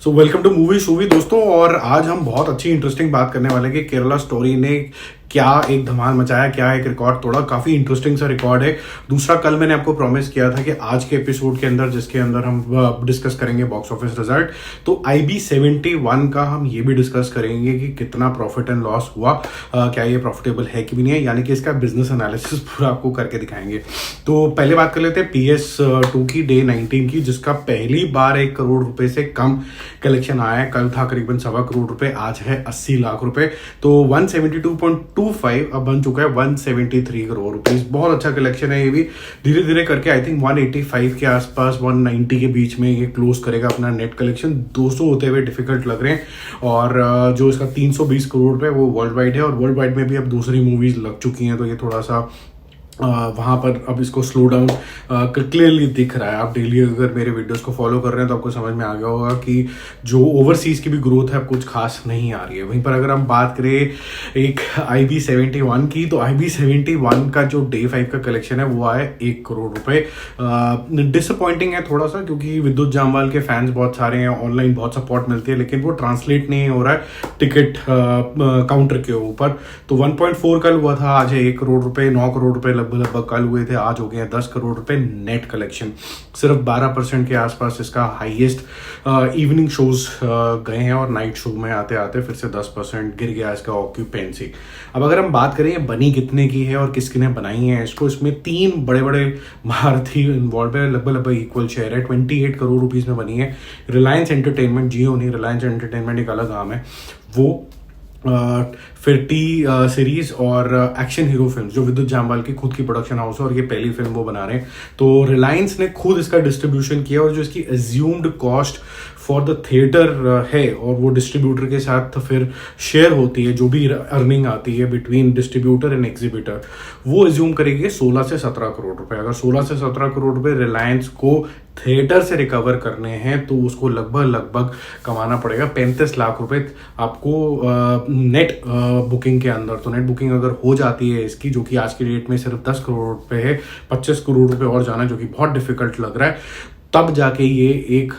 So welcome two movie शूवी दोस्तों। और आज हम बहुत अच्छी इंटरेस्टिंग बात करने वाले हैं कि केरला स्टोरी ने क्या एक धमाल मचाया, क्या एक रिकॉर्ड तोड़ा। काफी इंटरेस्टिंग सा रिकॉर्ड है। दूसरा, कल मैंने आपको प्रॉमिस किया था कि आज के एपिसोड के अंदर जिसके अंदर हम डिस्कस करेंगे बॉक्स ऑफिस रिजल्ट, तो IB71 का हम ये भी डिस्कस करेंगे कि कितना प्रॉफिट एंड लॉस हुआ, क्या ये प्रॉफिटेबल है कि भी नहीं है, यानी कि इसका बिजनेस एनालिसिस पूरा आपको करके दिखाएंगे। तो पहले बात कर लेते हैं PS2 की डे 19 की, जिसका पहली बार 1 करोड़ रुपए से कम कलेक्शन आया है। कल था करीबन 1.25 करोड़ रुपए, आज है 80 लाख रुपए। तो 172.25 अब बन चुका है 173 करोड़ रुपीस। बहुत अच्छा कलेक्शन है। ये भी धीरे धीरे करके आई थिंक 185 के आसपास 190 के बीच में ये क्लोज करेगा अपना नेट कलेक्शन। 200 होते हुए डिफिकल्ट लग रहे हैं। और जो इसका 320 करोड़ रुपए वो वर्ल्ड वाइड है, और वर्ल्ड वाइड में भी अब दूसरी मूवीज लग चुकी हैं, तो ये थोड़ा सा वहाँ पर अब इसको स्लो डाउन क्लियरली दिख रहा है। आप डेली अगर मेरे वीडियोस को फॉलो कर रहे हैं तो आपको समझ में आ गया होगा कि जो ओवरसीज की भी ग्रोथ है अब कुछ खास नहीं आ रही है। वहीं पर अगर हम बात करें एक IB71 की, तो IB71 का जो डे 5 का कलेक्शन है वो आया 1 करोड़ रुपए। डिसअपॉइंटिंग है थोड़ा सा, क्योंकि विद्युत जामवाल के फैंस बहुत सारे हैं, ऑनलाइन बहुत सपोर्ट मिलती है, लेकिन वो ट्रांसलेट नहीं हो रहा है टिकट काउंटर के ऊपर। तो 1.4 कल हुआ था, आज है 1 करोड़ रुपए। 9 करोड़ रुपए लगभग कल हुए थे, आज हो गए हैं 10 करोड़ रुपए नेट कलेक्शन। सिर्फ 12% के आसपास इसका हाईएस्ट इवनिंग शोज गए हैं, और नाइट शो में आते आते फिर से 10% गिर गया इसका ऑक्यूपेंसी। अब अगर हम बात करें ये बनी कितने की है और किसकी ने बनाई है इसको, इसमें 3 बड़े बड़े भारतीय इन्वॉल्व है। लगभग इक्वल शेयर है। 28 करोड़ रुपीज में बनी है। रिलायंस एंटरटेनमेंट, जियो नहीं, रिलायंस एंटरटेनमेंट एक अलग नाम है वो, फिर टी सीरीज और एक्शन हीरो फिल्म जो विद्युत जामवाल की खुद की प्रोडक्शन हाउस है, और ये पहली फिल्म वो बना रहे हैं। तो रिलायंस ने खुद इसका डिस्ट्रीब्यूशन किया, और जो इसकी assumed cost for the theatre है, और वो डिस्ट्रीब्यूटर के साथ फिर शेयर होती है, जो भी अर्निंग आती है बिटवीन डिस्ट्रीब्यूटर एंड एग्जीबिटर, वो एज्यूम करेगी 16 से 17 करोड़ रुपए। अगर 16 से 17 करोड़ रुपए रिलायंस को थिएटर से रिकवर करने हैं, तो उसको लगभग कमाना पड़ेगा 35 लाख रुपए आपको नेट बुकिंग के अंदर। तो नेट बुकिंग अगर हो जाती है इसकी, जो कि आज की डेट में सिर्फ 10 करोड़ रुपए है, 25 करोड़ रुपए और जाना जो कि बहुत डिफिकल्ट लग रहा है, तब जाके ये एक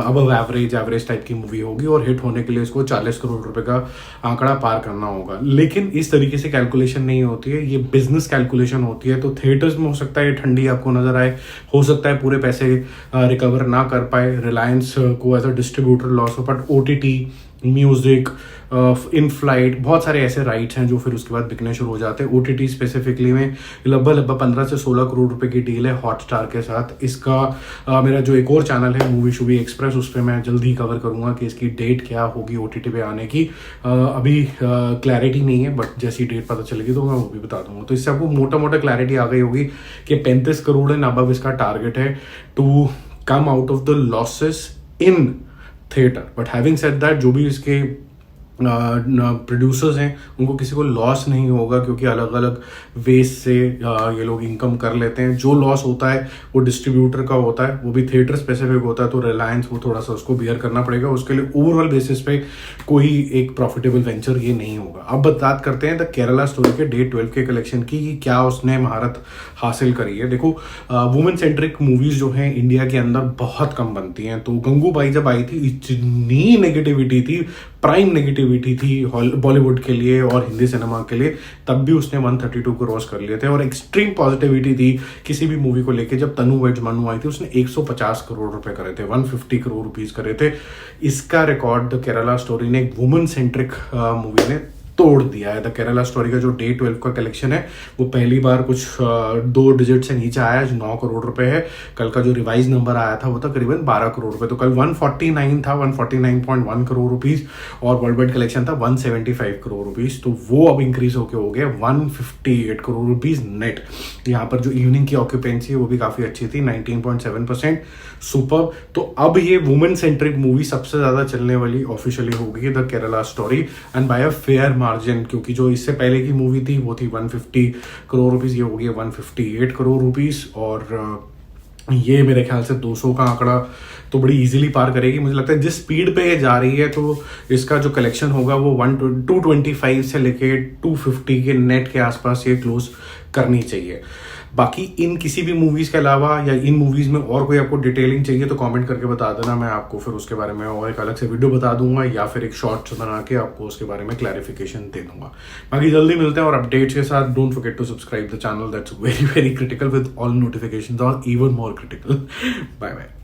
अबव एवरेज टाइप की मूवी होगी, और हिट होने के लिए इसको 40 करोड़ रुपए का आंकड़ा पार करना होगा। लेकिन इस तरीके से कैलकुलेशन नहीं होती है, ये बिजनेस कैलकुलेशन होती है। तो थिएटर्स में हो सकता है ठंडी आपको नजर आए, हो सकता है पूरे पैसे रिकवर ना कर पाए, रिलायंस को एज अ डिस्ट्रीब्यूटर लॉस हो, but OTT, music, in flight, बहुत सारे ऐसे राइट्स हैं जो फिर उसके बाद बिकने शुरू हो जाते हैं। OTT स्पेसिफिकली में लगभग 15 से 16 करोड़ रुपए की डील है हॉटस्टार के साथ। इसका मेरा जो एक और चैनल है मूवी शूवी एक्सप्रेस, उस पर मैं जल्दी कवर करूंगा कि इसकी डेट क्या होगी OTT पे आने की। अभी क्लैरिटी नहीं है, बट जैसी डेट पता चलेगी तो मैं वो भी बता दूंगा। तो इससे आपको मोटा मोटा क्लैरिटी आ गई होगी कि 35 करोड़ एंड अबव इसका टारगेट है to come out of the losses in theatre. But having said that, जो भी इसके प्रोड्यूसर्स हैं उनको किसी को लॉस नहीं होगा, क्योंकि अलग अलग वेज से ये लोग इनकम कर लेते हैं। जो लॉस होता है वो डिस्ट्रीब्यूटर का होता है, वो भी थिएटर स्पेसिफिक होता है, तो रिलायंस वो थोड़ा सा उसको बियर करना पड़ेगा। उसके लिए ओवरऑल बेसिस पे कोई एक प्रॉफिटेबल वेंचर ये नहीं होगा। अब बात करते हैं द केरला स्टोरी के डे 12 के कलेक्शन की, क्या उसने महारत हासिल करी है। देखो, वुमेन सेंट्रिक मूवीज जो हैं इंडिया के अंदर बहुत कम बनती हैं। तो गंगूबाई जब आई थी, इतनी नेगेटिविटी थी, प्राइम नेगेटिविटी थी बॉलीवुड के लिए और हिंदी सिनेमा के लिए, तब भी उसने 132 क्रॉस कर लिए थे। और एक्सट्रीम पॉजिटिविटी थी किसी भी मूवी को लेके। जब तनु वेड्स मनु आई थी, उसने 150 करोड़ रुपए करे थे, 150 करोड़ रुपीस करे थे। इसका रिकॉर्ड द केरला स्टोरी ने, एक वुमेन सेंट्रिक मूवी ने तोड़ दिया है। द केरला स्टोरी का जो डे 12 का कलेक्शन है वो पहली बार कुछ 2 डिजिट से नीचे आया, जो 9 करोड़ रुपए है। कल का जो रिवाइज नंबर आया था वो था करीबन 12 करोड़ रुपए। तो कल 149 था, 149.1 करोड़ रुपीस, और वर्ल्ड वाइड कलेक्शन था 175 करोड़ रुपीस। तो वो अब इंक्रीज होके हो गया 158 करोड़ रुपीस नेट। यहाँ पर जो इवनिंग की ऑक्यूपेंसी है वो भी काफी अच्छी थी, 19.7%, सुपर। तो अब ये वुमेन सेंट्रिक मूवी सबसे ज्यादा चलने वाली ऑफिशियली होगी the Kerala story, and by a fair margin, क्योंकि जो इससे पहले की मूवी थी वो थी 150 करोड़ रुपीस, ये हो गई 158 करोड़ रुपीस। और ये मेरे ख्याल से 200 का आंकड़ा तो बड़ी इजीली पार करेगी। मुझे लगता है जिस स्पीड पे ये जा रही है, तो इसका जो कलेक्शन होगा वो 225 से लेके 250 के नेट के आसपास ये क्लोज करनी चाहिए। बाकी इन किसी भी मूवीज़ के अलावा या इन मूवीज़ में और कोई आपको डिटेलिंग चाहिए तो कमेंट करके बता देना, मैं आपको फिर उसके बारे में और एक अलग से वीडियो बता दूंगा या फिर एक शॉर्ट्स बना के आपको उसके बारे में क्लैरिफिकेशन दे दूंगा। बाकी जल्दी मिलते हैं और अपडेट्स के साथ। Don't forget to subscribe the channel, that's very very critical, with all notifications are even more critical. Bye bye.